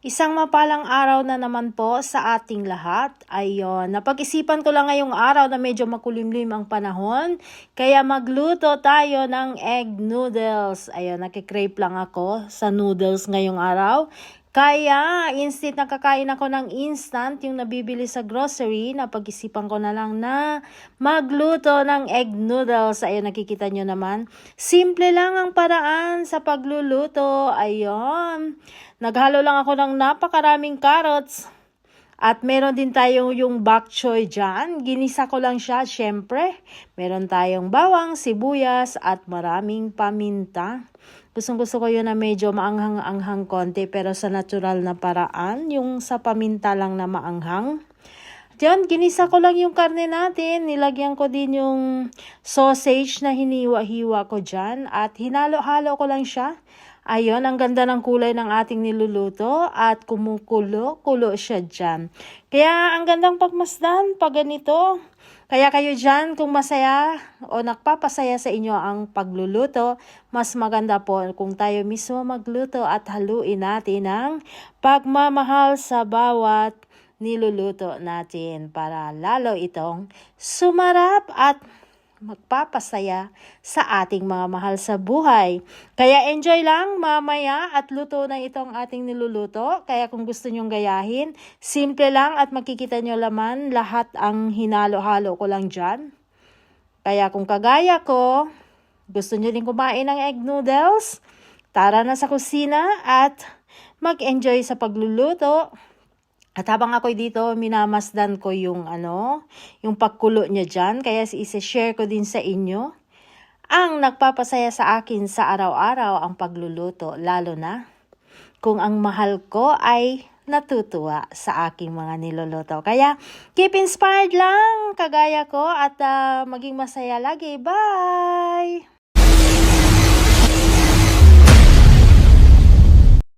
Isang mapalang araw na naman po sa ating lahat. Ayun, napag-isipan ko lang ngayong araw na medyo makulimlim ang panahon. Kaya magluto tayo ng egg noodles. Ayun, nakikrave lang ako sa noodles ngayong araw. Kaya, instant nakakain ako ng instant, yung nabibili sa grocery. Napag-isipan ko na lang na magluto ng egg noodles. Ayun, nakikita nyo naman. Simple lang ang paraan sa pagluluto. Ayun. Naghalo lang ako ng napakaraming carrots. At meron din tayong yung bok choy dyan. Ginisa ko lang siya, syempre. Meron tayong bawang, sibuyas, at maraming paminta. Gustong-gusto ko yun na medyo maanghang-anghang konti, pero sa natural na paraan, yung sa paminta lang na maanghang. Diyan, ginisa ko lang yung karne natin. Nilagyan ko din yung sausage na hiniwa-hiwa ko dyan. At hinalo-halo ko lang siya. Ayun, ang ganda ng kulay ng ating niluluto at kumukulo-kulo siya dyan. Kaya ang gandang pagmasdan pag ganito. Kaya kayo dyan, kung masaya o nagpapasaya sa inyo ang pagluluto, mas maganda po kung tayo mismo magluto at haluin natin ang pagmamahal sa bawat niluluto natin para lalo itong sumarap at magpapasaya sa ating mga mahal sa buhay. Kaya enjoy lang mamaya at luto na itong ating niluluto. Kaya kung gusto nyong gayahin, simple lang at makikita nyo laman lahat ang hinalo-halo ko lang dyan. Kaya kung kagaya ko, gusto nyo din kumain ng egg noodles, tara na sa kusina at mag-enjoy sa pagluluto. At habang ako'y dito, minamasdan ko yung yung pagkulo niya dyan. Kaya isi-share ko din sa inyo. Ang nagpapasaya sa akin sa araw-araw ang pagluluto. Lalo na kung ang mahal ko ay natutuwa sa aking mga niluluto. Kaya keep inspired lang, kagaya ko, at maging masaya lagi. Bye!